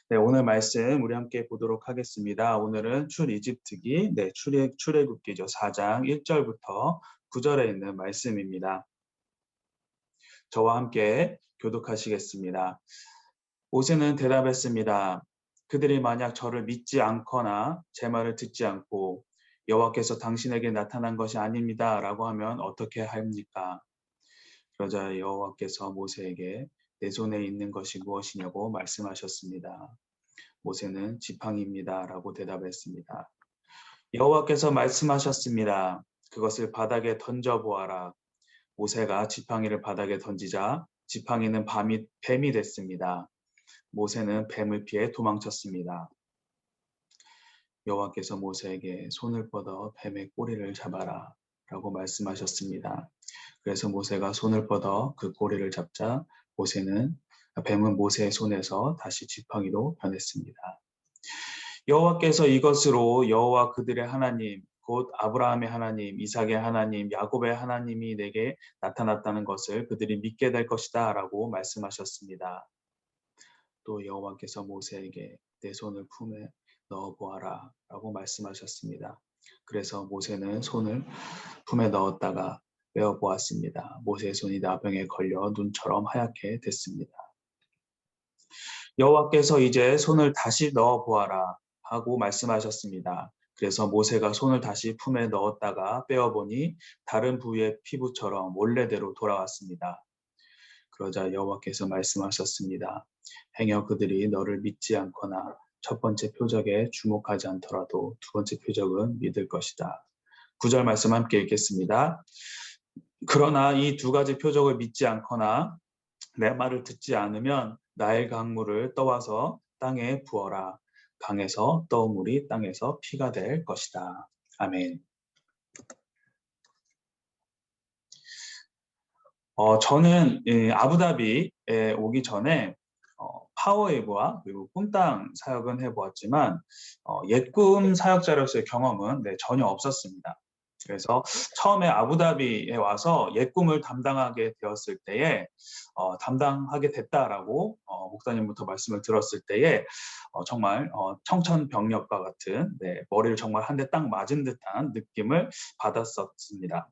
네, 오늘 말씀 우리 함께 보도록 하겠습니다. 오늘은 출이집트기, 출애굽기죠. 4장 1절부터 9절에 있는 말씀입니다. 저와 함께 교독하시겠습니다. 모세는 대답했습니다. 그들이 만약 저를 믿지 않거나 제 말을 듣지 않고 여호와께서 당신에게 나타난 것이 아닙니다 라고 하면 어떻게 합니까? 그러자 여호와께서 모세에게 내 손에 있는 것이 무엇이냐고 말씀하셨습니다. 모세는 지팡이입니다 라고 대답했습니다. 여호와께서 말씀하셨습니다. 그것을 바닥에 던져보아라. 모세가 지팡이를 바닥에 던지자 지팡이는 뱀이 됐습니다. 모세는 뱀을 피해 도망쳤습니다. 여호와께서 모세에게 손을 뻗어 뱀의 꼬리를 잡아라 라고 말씀하셨습니다. 그래서 모세가 손을 뻗어 그 꼬리를 잡자 뱀은 모세의 손에서 다시 지팡이로 변했습니다. 여호와께서 이것으로 여호와 그들의 하나님 곧 아브라함의 하나님, 이삭의 하나님, 야곱의 하나님이 내게 나타났다는 것을 그들이 믿게 될 것이다 라고 말씀하셨습니다. 또 여호와께서 모세에게 내 손을 품에 넣어보아라 라고 말씀하셨습니다. 그래서 모세는 손을 품에 넣었다가 빼어보았습니다. 모세의 손이 나병에 걸려 눈처럼 하얗게 됐습니다. 여호와께서 이제 손을 다시 넣어보아라 하고 말씀하셨습니다. 그래서 모세가 손을 다시 품에 넣었다가 빼어보니 다른 부위의 피부처럼 원래대로 돌아왔습니다. 그러자 여호와께서 말씀하셨습니다. 행여 그들이 너를 믿지 않거나 첫 번째 표적에 주목하지 않더라도 두 번째 표적은 믿을 것이다. 9절 말씀 함께 읽겠습니다. 그러나 이 두 가지 표적을 믿지 않거나 내 말을 듣지 않으면 나일 강물을 떠와서 땅에 부어라. 강에서 떠온 물이 땅에서 피가 될 것이다. 아멘. 저는 아부다비에 오기 전에 파워웨이브와 그리고 꿈땅 사역은 해보았지만 옛꿈 사역자로서의 경험은 전혀 없었습니다. 그래서 처음에 아부다비에 와서 옛꿈을 담당하게 되었을 때에 담당하게 됐다라고 목사님부터 말씀을 들었을 때에 정말 청천벽력과 같은 머리를 정말 한 대 딱 맞은 듯한 느낌을 받았었습니다.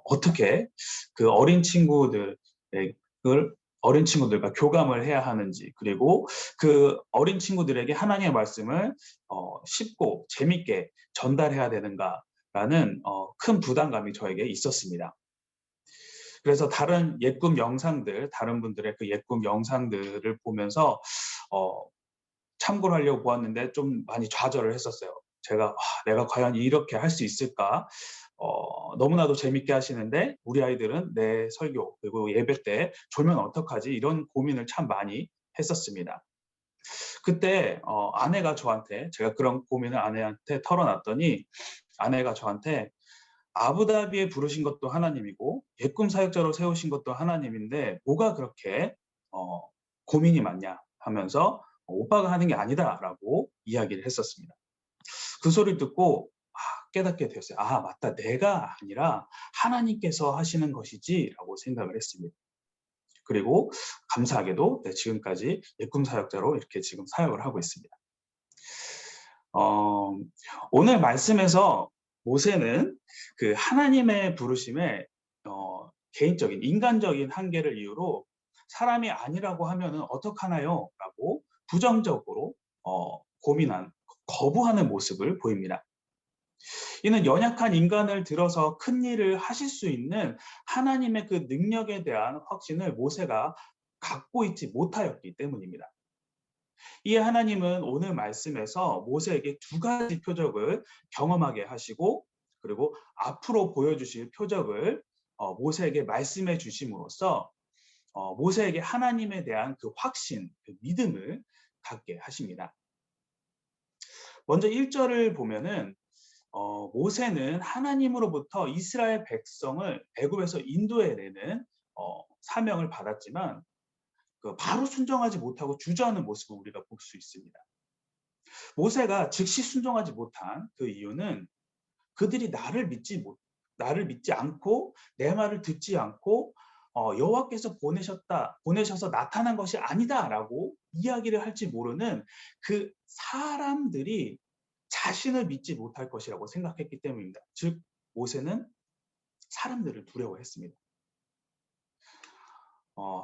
어떻게 그 어린 친구들과 교감을 해야 하는지, 그리고 그 어린 친구들에게 하나님의 말씀을 쉽고 재밌게 전달해야 되는가라는 큰 부담감이 저에게 있었습니다. 그래서 다른 다른 분들의 그 옛꿈 영상들을 보면서 참고를 하려고 보았는데 좀 많이 좌절을 했었어요. 내가 과연 이렇게 할 수 있을까? 너무나도 재밌게 하시는데 우리 아이들은 내 설교 그리고 예배 때 졸면 어떡하지? 이런 고민을 참 많이 했었습니다. 그때 제가 그런 고민을 아내한테 털어놨더니 아내가 저한테 아부다비에 부르신 것도 하나님이고 옛꿈 사역자로 세우신 것도 하나님인데 뭐가 그렇게 고민이 많냐 하면서 오빠가 하는 게 아니다라고 이야기를 했었습니다. 그 소리를 듣고 깨닫게 되었어요. 맞다. 내가 아니라 하나님께서 하시는 것이지라고 생각을 했습니다. 그리고 감사하게도 지금까지 옛꿈 사역자로 이렇게 지금 사역을 하고 있습니다. 오늘 말씀에서 모세는 그 하나님의 부르심에 개인적인 인간적인 한계를 이유로 사람이 아니라고 하면은 어떡하나요? 라고 부정적으로 거부하는 모습을 보입니다. 이는 연약한 인간을 들어서 큰 일을 하실 수 있는 하나님의 그 능력에 대한 확신을 모세가 갖고 있지 못하였기 때문입니다. 이에 하나님은 오늘 말씀에서 모세에게 두 가지 표적을 경험하게 하시고 그리고 앞으로 보여주실 표적을 모세에게 말씀해 주심으로써 모세에게 하나님에 대한 그 확신, 그 믿음을 갖게 하십니다. 먼저 1절을 보면은 모세는 하나님으로부터 이스라엘 백성을 애굽에서 인도해내는 사명을 받았지만 바로 순종하지 못하고 주저하는 모습을 우리가 볼 수 있습니다. 모세가 즉시 순종하지 못한 그 이유는 그들이 나를 믿지 않고 내 말을 듣지 않고 여호와께서 보내셔서 나타난 것이 아니다라고 이야기를 할지 모르는 그 사람들이 자신을 믿지 못할 것이라고 생각했기 때문입니다. 즉 모세는 사람들을 두려워했습니다.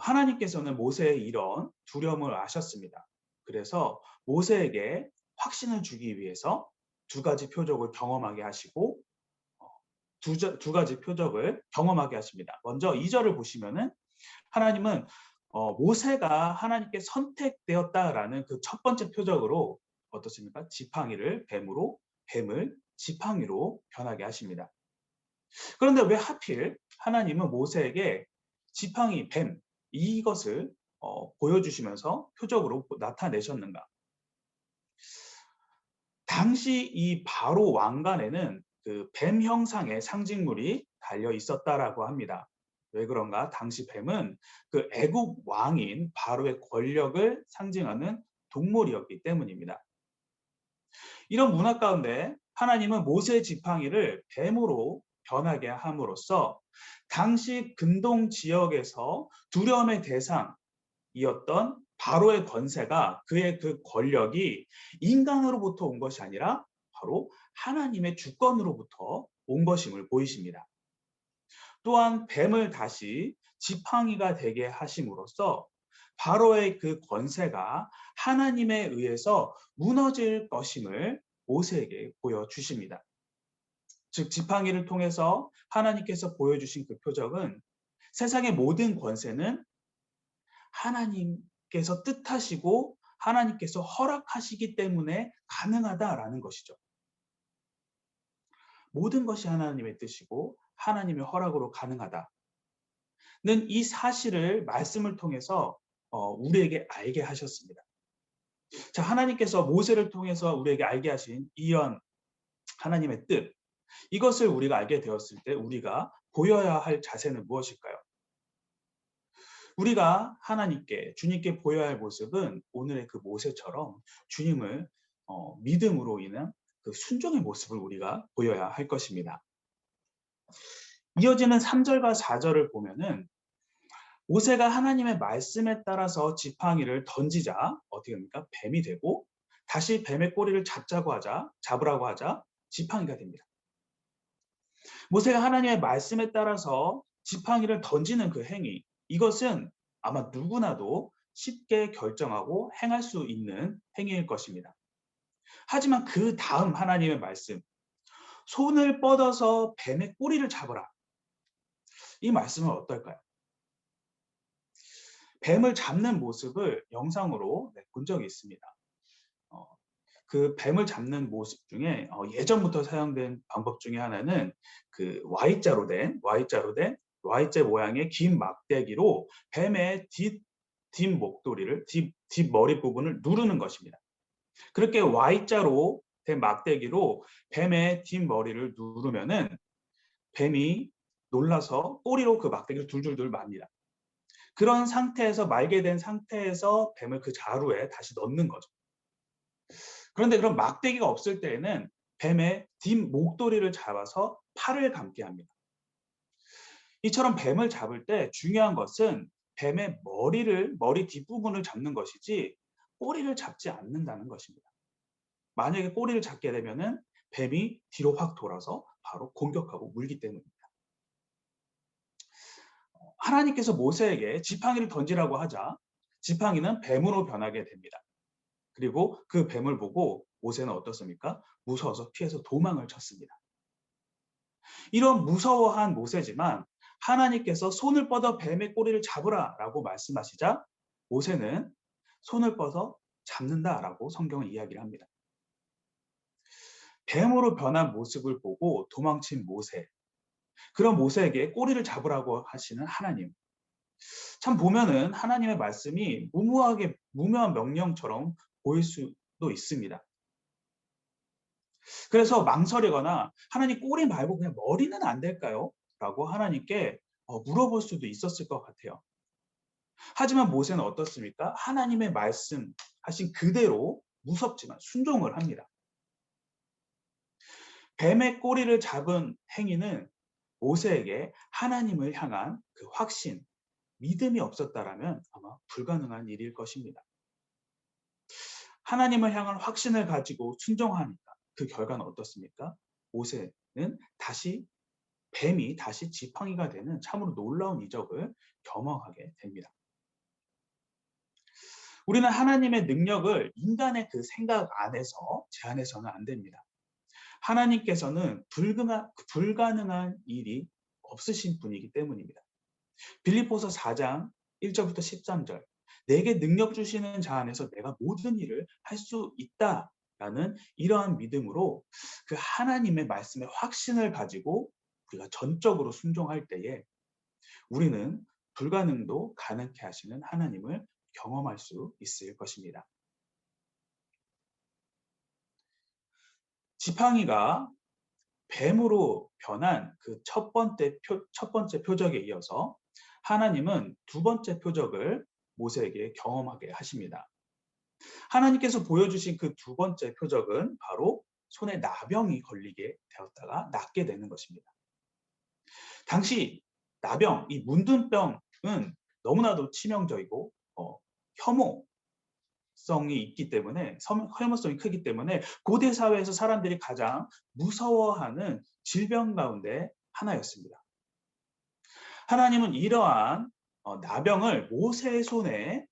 하나님께서는 모세의 이런 두려움을 아셨습니다. 그래서 모세에게 확신을 주기 위해서 두 가지 표적을 경험하게 하시고 두 가지 표적을 경험하게 하십니다. 먼저 2절을 보시면은 하나님은 모세가 하나님께 선택되었다라는 그 첫 번째 표적으로 어떻습니까? 지팡이를 뱀을 지팡이로 변하게 하십니다. 그런데 왜 하필 하나님은 모세에게 지팡이, 뱀 이것을 보여주시면서 표적으로 나타내셨는가? 당시 이 바로 왕관에는 그 뱀 형상의 상징물이 달려 있었다라고 합니다. 왜 그런가? 당시 뱀은 그 애국 왕인 바로의 권력을 상징하는 동물이었기 때문입니다. 이런 문화 가운데 하나님은 모세 지팡이를 뱀으로 변하게 함으로써 당시 근동 지역에서 두려움의 대상이었던 바로의 권세가 그의 그 권력이 인간으로부터 온 것이 아니라 바로 하나님의 주권으로부터 온 것임을 보이십니다. 또한 뱀을 다시 지팡이가 되게 하심으로써 바로의 그 권세가 하나님에 의해서 무너질 것임을 모세에게 보여주십니다. 즉 지팡이를 통해서 하나님께서 보여주신 그 표적은 세상의 모든 권세는 하나님께서 뜻하시고 하나님께서 허락하시기 때문에 가능하다라는 것이죠. 모든 것이 하나님의 뜻이고 하나님의 허락으로 가능하다는 이 사실을 말씀을 통해서 우리에게 알게 하셨습니다. 자, 하나님께서 모세를 통해서 우리에게 알게 하신 이런 하나님의 뜻, 이것을 우리가 알게 되었을 때 우리가 보여야 할 자세는 무엇일까요? 우리가 하나님께, 주님께 보여야 할 모습은 오늘의 그 모세처럼 주님을 믿음으로 인한 그 순종의 모습을 우리가 보여야 할 것입니다. 이어지는 3절과 4절을 보면은 모세가 하나님의 말씀에 따라서 지팡이를 던지자 어떻게 됩니까? 뱀이 되고 다시 뱀의 꼬리를 잡으라고 하자 지팡이가 됩니다. 모세가 하나님의 말씀에 따라서 지팡이를 던지는 그 행위, 이것은 아마 누구나도 쉽게 결정하고 행할 수 있는 행위일 것입니다. 하지만 그 다음 하나님의 말씀, 손을 뻗어서 뱀의 꼬리를 잡으라. 이 말씀은 어떨까요? 뱀을 잡는 모습을 영상으로 본 적이 있습니다. 그 뱀을 잡는 모습 중에 예전부터 사용된 방법 중에 하나는 그 Y자로 된 Y자 모양의 긴 막대기로 뱀의 뒷목도리를 뒷머리 부분을 누르는 것입니다. 그렇게 Y자로 된 막대기로 뱀의 뒷머리를 누르면은 뱀이 놀라서 꼬리로 그 막대기를 둘둘둘 맙니다. 그런 상태에서 말게 된 상태에서 뱀을 그 자루에 다시 넣는 거죠. 그런데 그런 막대기가 없을 때에는 뱀의 뒷목도리를 잡아서 팔을 감게 합니다. 이처럼 뱀을 잡을 때 중요한 것은 뱀의 머리 뒷부분을 잡는 것이지 꼬리를 잡지 않는다는 것입니다. 만약에 꼬리를 잡게 되면은 뱀이 뒤로 확 돌아서 바로 공격하고 물기 때문입니다. 하나님께서 모세에게 지팡이를 던지라고 하자 지팡이는 뱀으로 변하게 됩니다. 그리고 그 뱀을 보고 모세는 어떻습니까? 무서워서 피해서 도망을 쳤습니다. 이런 무서워한 모세지만 하나님께서 손을 뻗어 뱀의 꼬리를 잡으라라고 말씀하시자 모세는 손을 뻗어 잡는다라고 성경은 이야기를 합니다. 뱀으로 변한 모습을 보고 도망친 모세. 그런 모세에게 꼬리를 잡으라고 하시는 하나님. 참 보면은 하나님의 말씀이 무모한 명령처럼 보일 수도 있습니다. 그래서 망설이거나 하나님 꼬리 말고 그냥 머리는 안 될까요? 라고 하나님께 물어볼 수도 있었을 것 같아요. 하지만 모세는 어떻습니까? 하나님의 말씀하신 그대로 무섭지만 순종을 합니다. 뱀의 꼬리를 잡은 행위는 모세에게 하나님을 향한 그 확신, 믿음이 없었다라면 아마 불가능한 일일 것입니다. 하나님을 향한 확신을 가지고 순종하니까 그 결과는 어떻습니까? 모세는 뱀이 다시 지팡이가 되는 참으로 놀라운 이적을 경험하게 됩니다. 우리는 하나님의 능력을 인간의 그 생각 안에서 제한해서는 안 됩니다. 하나님께서는 불가능한 일이 없으신 분이기 때문입니다. 빌립보서 4장 1절부터 13절, 내게 능력 주시는 자 안에서 내가 모든 일을 할 수 있다라는 이러한 믿음으로 그 하나님의 말씀에 확신을 가지고 우리가 전적으로 순종할 때에 우리는 불가능도 가능케 하시는 하나님을 경험할 수 있을 것입니다. 지팡이가 뱀으로 변한 그 첫 번째 표적에 이어서 하나님은 두 번째 표적을 모세에게 경험하게 하십니다. 하나님께서 보여주신 그 두 번째 표적은 바로 손에 나병이 걸리게 되었다가 낫게 되는 것입니다. 당시 나병, 이 문둥병은 너무나도 치명적이고 혐오성이 있기 때문에, 혐오성이 크기 때문에 고대 사회에서 사람들이 가장 무서워하는 질병 가운데 하나였습니다. 하나님은 이러한 나병을 모세의 손에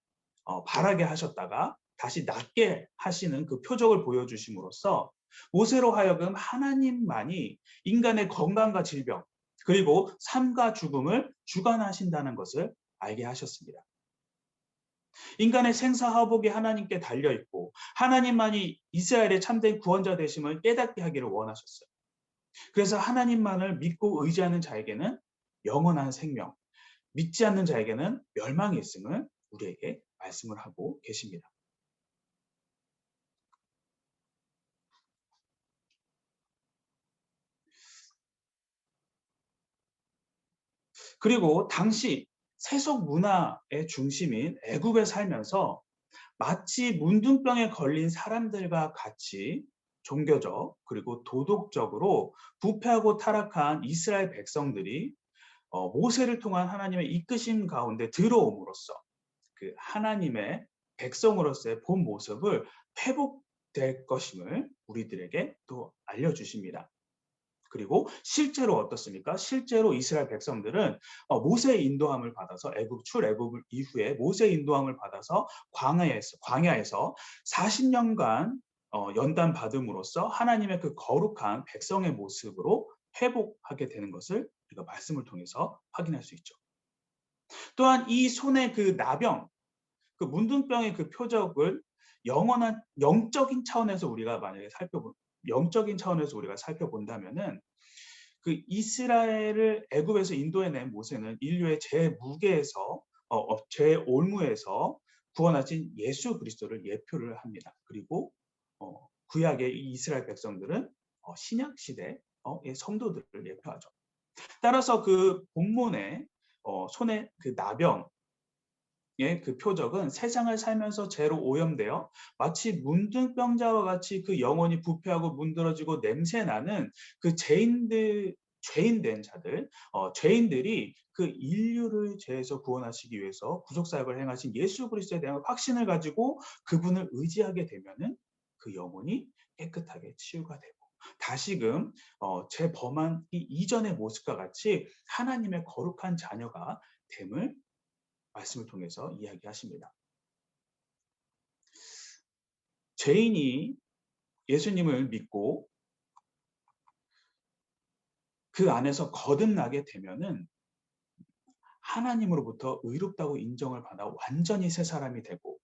바라게 하셨다가 다시 낫게 하시는 그 표적을 보여주심으로써 모세로 하여금 하나님만이 인간의 건강과 질병 그리고 삶과 죽음을 주관하신다는 것을 알게 하셨습니다. 인간의 생사화복이 하나님께 달려있고 하나님만이 이스라엘의 참된 구원자 되심을 깨닫게 하기를 원하셨어요. 그래서 하나님만을 믿고 의지하는 자에게는 영원한 생명, 믿지 않는 자에게는 멸망이 있음을 우리에게 말씀을 하고 계십니다. 그리고 당시 세속 문화의 중심인 애굽에 살면서 마치 문둥병에 걸린 사람들과 같이 종교적 그리고 도덕적으로 부패하고 타락한 이스라엘 백성들이 모세를 통한 하나님의 이끄심 가운데 들어옴으로써 그 하나님의 백성으로서의 본 모습을 회복될 것임을 우리들에게 또 알려주십니다. 그리고 실제로 어떻습니까? 실제로 이스라엘 백성들은 모세의 인도함을 받아서 출애굽 이후에 모세의 인도함을 받아서 광야에서 40년간 연단 받음으로써 하나님의 그 거룩한 백성의 모습으로 회복하게 되는 것을 우리가 말씀을 통해서 확인할 수 있죠. 또한 이 손의 그 나병, 그 문둥병의 그 표적을 영원한 영적인 차원에서 우리가 만약에 살펴본다면은 그 이스라엘을 애굽에서 인도해낸 모세는 인류의 제올무에서 구원하신 예수 그리스도를 예표를 합니다. 그리고 구약의 이스라엘 백성들은 신약 시대의 성도들을 예표하죠. 따라서 그 본문의 손의 그 나병 그 표적은 세상을 살면서 죄로 오염되어 마치 문둥병자와 같이 그 영혼이 부패하고 문드러지고 냄새나는 그 죄인된 자들, 죄인들이 그 인류를 죄에서 구원하시기 위해서 구속사역을 행하신 예수 그리스도에 대한 확신을 가지고 그분을 의지하게 되면은 그 영혼이 깨끗하게 치유가 되고 다시금 죄범한 이전의 모습과 같이 하나님의 거룩한 자녀가 됨을 말씀을 통해서 이야기하십니다. 죄인이 예수님을 믿고 그 안에서 거듭나게 되면은 하나님으로부터 의롭다고 인정을 받아 완전히 새 사람이 되고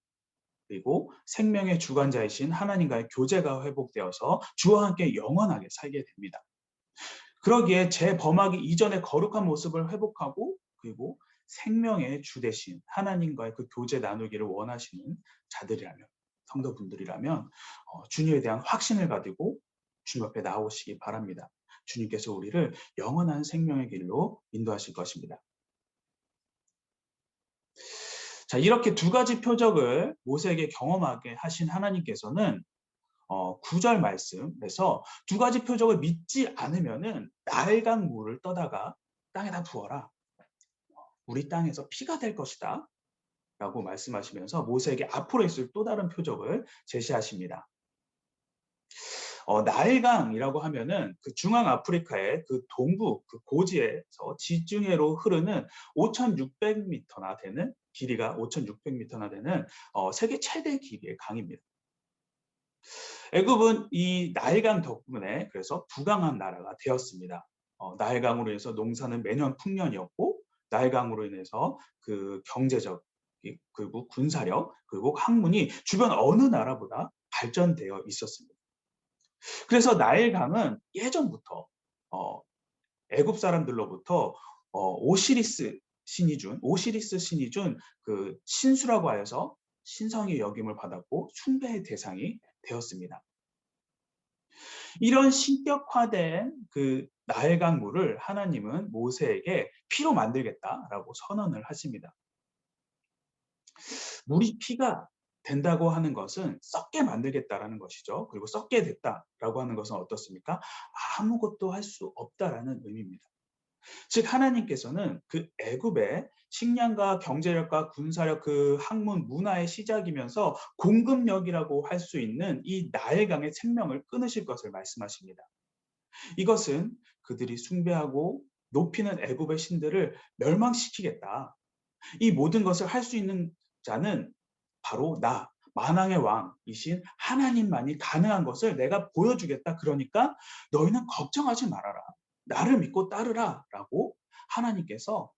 그리고 생명의 주관자이신 하나님과의 교제가 회복되어서 주와 함께 영원하게 살게 됩니다. 그러기에 죄범하기 이전의 거룩한 모습을 회복하고 그리고 생명의 주 대신 하나님과의 그 교제 나누기를 원하시는 자들이라면 성도분들이라면 주님에 대한 확신을 가지고 주님 앞에 나오시기 바랍니다. 주님께서 우리를 영원한 생명의 길로 인도하실 것입니다. 자, 이렇게 두 가지 표적을 모세에게 경험하게 하신 하나님께서는 9절 말씀에서 두 가지 표적을 믿지 않으면은 나일강 물을 떠다가 땅에다 부어라. 우리 땅에서 피가 될 것이다. 라고 말씀하시면서 모세에게 앞으로 있을 또 다른 표적을 제시하십니다. 나일강이라고 하면은 그 중앙 아프리카의 그 동부 그 고지에서 지중해로 흐르는 5,600m나 되는 길이가 5,600m나 되는 세계 최대 길이의 강입니다. 애굽은 이 나일강 덕분에 그래서 부강한 나라가 되었습니다. 나일강으로 인해서 농사는 매년 풍년이었고 나일강으로 인해서 그 경제적 그리고 군사력 그리고 학문이 주변 어느 나라보다 발전되어 있었습니다. 그래서 나일강은 예전부터 어, 애굽 사람들로부터 오시리스 신이 준 그 신수라고 하여서 신성의 여김을 받았고 숭배의 대상이 되었습니다. 이런 신격화된 그 나일강 물을 하나님은 모세에게 피로 만들겠다라고 선언을 하십니다. 물이 피가 된다고 하는 것은 썩게 만들겠다라는 것이죠. 그리고 썩게 됐다라고 하는 것은 어떻습니까? 아무것도 할 수 없다라는 의미입니다. 즉 하나님께서는 그 애굽의 식량과 경제력과 군사력 그 학문 문화의 시작이면서 공급력이라고 할 수 있는 이 나일강의 생명을 끊으실 것을 말씀하십니다. 이것은 그들이 숭배하고 높이는 애굽의 신들을 멸망시키겠다. 이 모든 것을 할 수 있는 자는 바로 나, 만왕의 왕이신 하나님만이 가능한 것을 내가 보여주겠다. 그러니까 너희는 걱정하지 말아라. 나를 믿고 따르라. 라고 하나님께서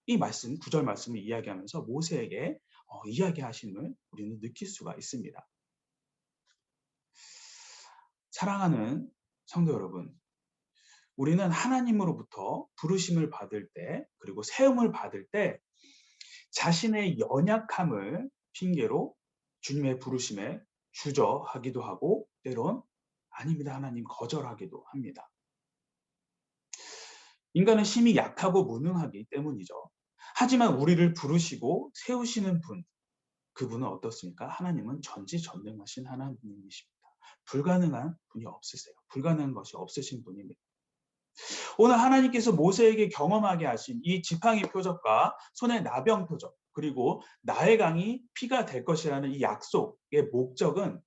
이 말씀, 구절 말씀을 이야기하면서 모세에게 이야기하심을 우리는 느낄 수가 있습니다. 사랑하는 성도 여러분, 우리는 하나님으로부터 부르심을 받을 때, 그리고 세움을 받을 때 자신의 연약함을 핑계로 주님의 부르심에 주저하기도 하고 때론 아닙니다 하나님 거절하기도 합니다. 인간은 심히 약하고 무능하기 때문이죠. 하지만 우리를 부르시고 세우시는 분, 그분은 어떻습니까? 하나님은 전지전능하신 하나님이십니다. 불가능한 분이 없으세요. 불가능한 것이 없으신 분입니다. 오늘 하나님께서 모세에게 경험하게 하신 이 지팡이 표적과 손의 나병 표적 그리고 나의 강이 피가 될 것이라는 이 약속의 목적은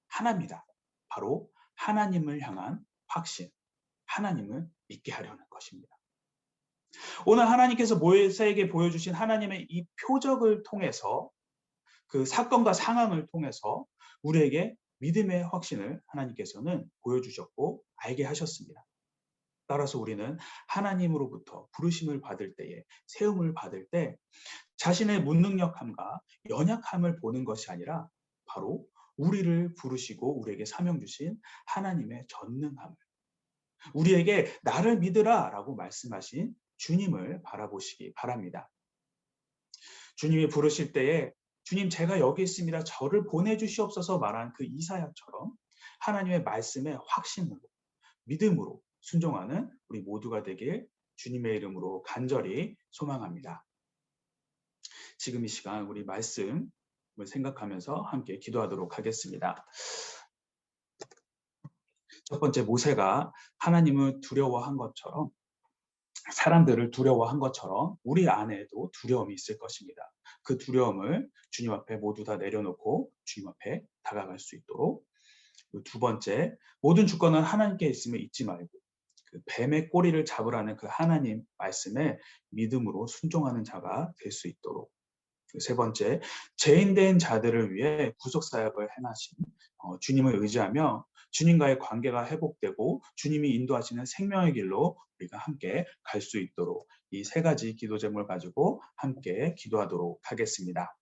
하나입니다. 바로 하나님을 향한 확신, 하나님을 믿게 하려는 것입니다. 오늘 하나님께서 모세에게 보여주신 하나님의 이 표적을 통해서 그 사건과 상황을 통해서 우리에게 믿음의 확신을 하나님께서는 보여주셨고 알게 하셨습니다. 따라서 우리는 하나님으로부터 부르심을 받을 때에 세움을 받을 때 자신의 무능력함과 연약함을 보는 것이 아니라 바로 우리를 부르시고 우리에게 사명 주신 하나님의 전능함을 우리에게 나를 믿으라 라고 말씀하신 주님을 바라보시기 바랍니다. 주님이 부르실 때에 주님 제가 여기 있습니다. 저를 보내주시옵소서 말한 그 이사야처럼 하나님의 말씀에 확신으로 믿음으로 순종하는 우리 모두가 되길 주님의 이름으로 간절히 소망합니다. 지금 이 시간 우리 말씀을 생각하면서 함께 기도하도록 하겠습니다. 첫 번째 모세가 하나님을 두려워한 것처럼 사람들을 두려워한 것처럼 우리 안에도 두려움이 있을 것입니다. 그 두려움을 주님 앞에 모두 다 내려놓고 주님 앞에 다가갈 수 있도록 두 번째, 모든 주권은 하나님께 있음을 잊지 말고 그 뱀의 꼬리를 잡으라는 그 하나님 말씀에 믿음으로 순종하는 자가 될 수 있도록 세 번째, 죄인된 자들을 위해 구속사역을 행하신 주님을 의지하며 주님과의 관계가 회복되고 주님이 인도하시는 생명의 길로 우리가 함께 갈 수 있도록 이 세 가지 기도 제목을 가지고 함께 기도하도록 하겠습니다.